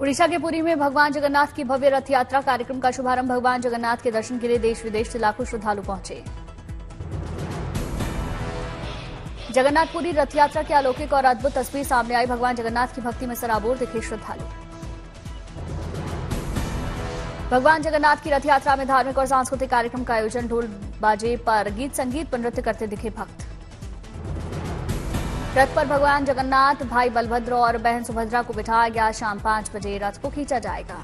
उड़ीसा के पुरी में भगवान जगन्नाथ की भव्य रथ यात्रा कार्यक्रम का शुभारंभ। भगवान जगन्नाथ के दर्शन के लिए देश विदेश से लाखों श्रद्धालु पहुंचे। जगन्नाथपुरी रथ यात्रा की अलौकिक और अद्भुत तस्वीर सामने आई। भगवान जगन्नाथ की भक्ति में सराबोर दिखे श्रद्धालु। भगवान जगन्नाथ की रथ यात्रा में धार्मिक और सांस्कृतिक कार्यक्रम का आयोजन। ढोल बाजे पर गीत संगीत पर नृत्य करते दिखे भक्त। रथ पर भगवान जगन्नाथ, भाई बलभद्र और बहन सुभद्रा को बिठाया गया। शाम 5 बजे रथ को खींचा जाएगा।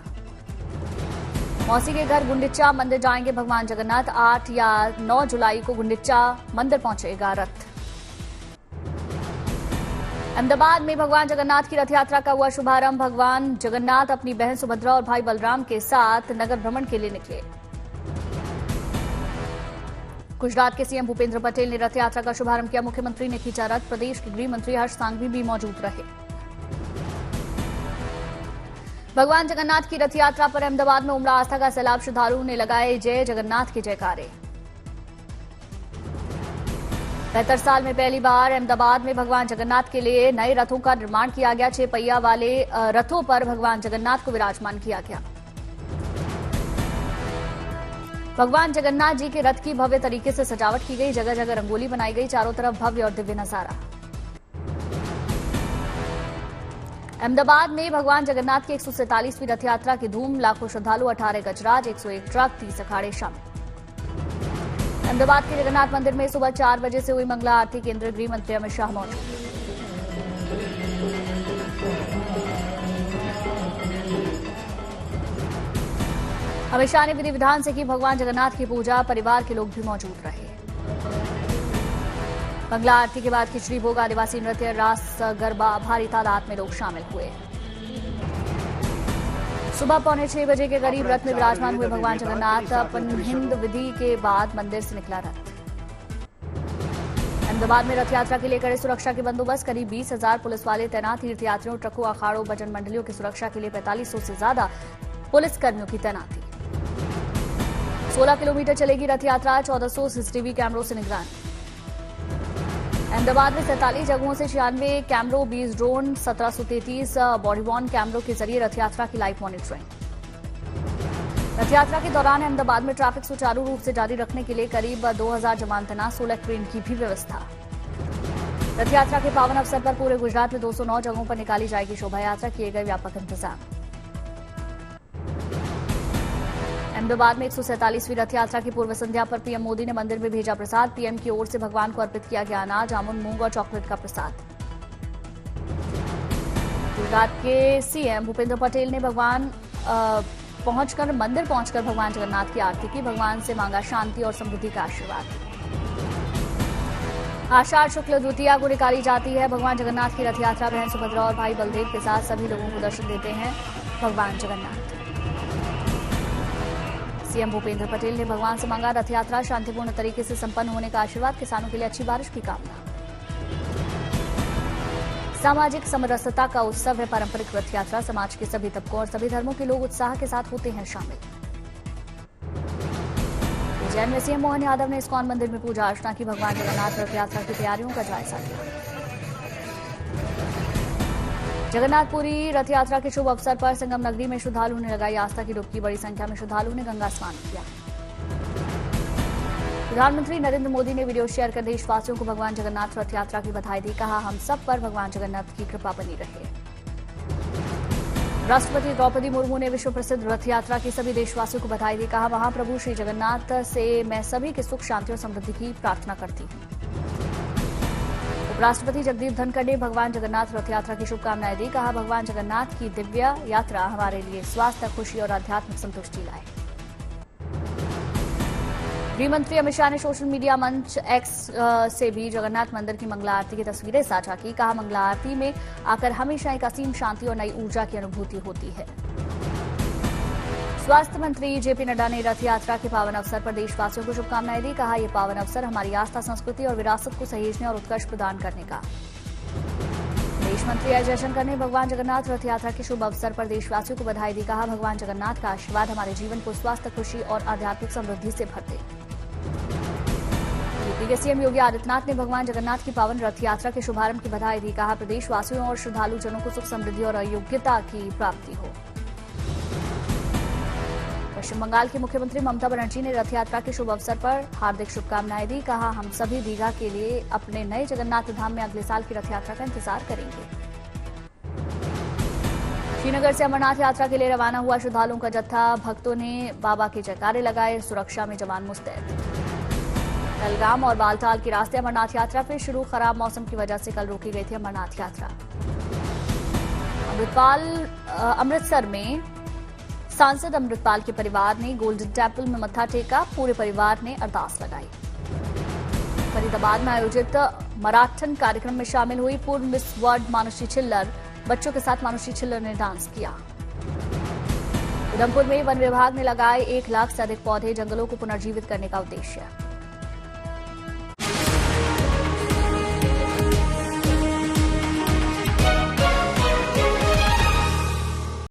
मौसी के घर गुंडिचा मंदिर जाएंगे भगवान जगन्नाथ। 8 या 9 जुलाई को गुंडिचा मंदिर पहुंचेगा रथ। अहमदाबाद में भगवान जगन्नाथ की रथ यात्रा का हुआ शुभारंभ। भगवान जगन्नाथ अपनी बहन सुभद्रा और भाई बलराम के साथ नगर भ्रमण के लिए निकले। गुजरात के सीएम भूपेंद्र पटेल ने रथ यात्रा का शुभारंभ किया। मुख्यमंत्री ने खींचा रथ। प्रदेश के गृह मंत्री हर्ष सांघवी भी मौजूद रहे। भगवान जगन्नाथ की रथ यात्रा पर अहमदाबाद में उमड़ा आस्था का सैलाब। श्रद्धालुओं ने लगाए जय जगन्नाथ के जयकारे। 72 साल में पहली बार अहमदाबाद में भगवान जगन्नाथ के लिए नए रथों का निर्माण किया गया। 6 पहिया वाले रथों पर भगवान जगन्नाथ को विराजमान किया गया। भगवान जगन्नाथ जी के रथ की भव्य तरीके से सजावट की गई। जगह जगह रंगोली बनाई गई। चारों तरफ भव्य और दिव्य नजारा। अहमदाबाद में भगवान जगन्नाथ की 147वीं रथ यात्रा की धूम। लाखों श्रद्धालु, 18 गजराज, 101 ट्रक, 30 अखाड़े शामिल। अहमदाबाद के जगन्नाथ मंदिर में सुबह 4 बजे से हुई मंगला आरती। केंद्रीय गृह मंत्री अमित शाह मौजूद। अमित शाह ने विधि विधान से की भगवान जगन्नाथ की पूजा। परिवार के लोग भी मौजूद रहे। मंगला आरती के बाद खिचड़ी भोग, आदिवासी नृत्य, रास गरबा, भारी तादाद में लोग शामिल हुए। सुबह 5:45 बजे के करीब रथ में विराजमान हुए भगवान जगन्नाथ। हिंद विधि के बाद मंदिर से निकला रथ। अहमदाबाद में रथ यात्रा के लिए कड़े सुरक्षा के बंदोबस्त। करीब 20,000 पुलिस वाले तैनात। तीर्थयात्रियों, ट्रकों, अखाड़ों, भजन मंडलियों की सुरक्षा के लिए 4500 से ज्यादा पुलिसकर्मियों की तैनाती। 16 किलोमीटर चलेगी रथ यात्रा। 1400 सीसीटीवी कैमरों से निगरानी। अहमदाबाद में 47 जगहों से 96 कैमरों, 20 ड्रोन, 1733 बॉडीवॉर्न कैमरों के जरिए रथ यात्रा की लाइव मॉनिटरिंग। रथ यात्रा के दौरान अहमदाबाद में ट्रैफिक सुचारू रूप से जारी रखने के लिए करीब 2000 जवान तैनात। 16 ट्रेन की भी व्यवस्था। रथ यात्रा के पावन अवसर पर पूरे गुजरात में 209 जगहों पर निकाली जाएगी शोभा यात्रा। किए गए व्यापक इंतजाम। अहमदाबाद में 147वीं रथ यात्रा की पूर्व संध्या पर पीएम मोदी ने मंदिर में भेजा प्रसाद। पीएम की ओर से भगवान को अर्पित किया गया अनाज, जामुन, मूंग और चॉकलेट का प्रसाद। गुजरात के सीएम भूपेंद्र पटेल ने मंदिर पहुंचकर भगवान जगन्नाथ की आरती की। भगवान से मांगा शांति और समृद्धि का आशीर्वाद। आषाढ़ शुक्ल द्वितीया को निकाली जाती है भगवान जगन्नाथ की रथ यात्रा। बहन सुभद्रा और भाई बलदेव के साथ सभी लोगों को दर्शन देते हैं भगवान जगन्नाथ। सीएम भूपेंद्र पटेल ने भगवान से मांगा रथ यात्रा शांतिपूर्ण तरीके से संपन्न होने का आशीर्वाद। किसानों के लिए अच्छी बारिश की कामना। सामाजिक समरसता का उत्सव है पारंपरिक रथ यात्रा। समाज के सभी तबकों और सभी धर्मों के लोग उत्साह के साथ होते हैं शामिल। उज्जैन में सीएम मोहन यादव ने इस्कॉन मंदिर में पूजा अर्चना की। भगवान जगन्नाथ रथ यात्रा की तैयारियों का जायजा लिया। जगन्नाथपुरी रथ यात्रा के शुभ अवसर पर संगम नगरी में श्रद्धालुओं ने लगाई आस्था की डुबकी। बड़ी संख्या में श्रद्धालुओं ने गंगा स्नान किया। प्रधानमंत्री नरेंद्र मोदी ने वीडियो शेयर कर देशवासियों को भगवान जगन्नाथ रथ यात्रा की बधाई दी। कहा, हम सब पर भगवान जगन्नाथ की कृपा बनी रहे। राष्ट्रपति द्रौपदी मुर्मू ने विश्व प्रसिद्ध रथ यात्रा की सभी देशवासियों को बधाई दी। कहा, महाप्रभु श्री जगन्नाथ से मैं सभी के सुख, शांति और समृद्धि की प्रार्थना करती हूँ। उपराष्ट्रपति जगदीप धनखड़ ने भगवान जगन्नाथ रथ यात्रा की शुभकामनाएं दी। कहा, भगवान जगन्नाथ की दिव्य यात्रा हमारे लिए स्वास्थ्य, खुशी और आध्यात्मिक संतुष्टि लाए। गृह मंत्री अमित शाह ने सोशल मीडिया मंच एक्स से भी जगन्नाथ मंदिर की मंगला आरती की तस्वीरें साझा की। कहा, मंगला आरती में आकर हमेशा एक असीम शांति और नई ऊर्जा की अनुभूति होती है। स्वास्थ्य मंत्री जेपी नड्डा ने रथ यात्रा के पावन अवसर पर देशवासियों को शुभकामनाएं दी। कहा, यह पावन अवसर हमारी आस्था, संस्कृति और विरासत को सहेजने और उत्कर्ष प्रदान करने का। विदेश मंत्री एस जयशंकर ने भगवान जगन्नाथ रथ यात्रा के शुभ अवसर पर देशवासियों को बधाई दी। कहा, भगवान जगन्नाथ का आशीर्वाद हमारे जीवन को स्वास्थ्य, खुशी और आध्यात्मिक समृद्धि से भर दे। यूपी के सीएम योगी आदित्यनाथ ने भगवान जगन्नाथ की पावन रथ यात्रा के शुभारंभ की बधाई दी। कहा, प्रदेशवासियों और श्रद्धालु जनों को सुख, समृद्धि और अयोग्यता की प्राप्ति हो। पश्चिम बंगाल की मुख्यमंत्री ममता बनर्जी ने रथ यात्रा के शुभ अवसर पर हार्दिक शुभकामनाएं दी। कहा, हम सभी दीघा के लिए अपने नए जगन्नाथ धाम में अगले साल की रथ यात्रा का इंतजार करेंगे। श्रीनगर से अमरनाथ यात्रा के लिए रवाना हुआ श्रद्धालुओं का जत्था। भक्तों ने बाबा के जयकारे लगाए। सुरक्षा में जवान मुस्तैद। पहलगाम और बालताल के रास्ते अमरनाथ यात्रा फिर शुरू। खराब मौसम की वजह से कल रोकी गई थी अमरनाथ यात्रा। अमृतसर में सांसद अमृतपाल के परिवार ने गोल्डन टेम्पल में मत्था टेका। पूरे परिवार ने अरदास लगाई। फरीदाबाद में आयोजित मैराथन कार्यक्रम में शामिल हुई पूर्व मिस वर्ल्ड मानुषी छिल्लर। बच्चों के साथ मानुषी छिल्लर ने डांस किया। उधमपुर में वन विभाग ने लगाए 1 लाख से अधिक पौधे। जंगलों को पुनर्जीवित करने का उद्देश्य।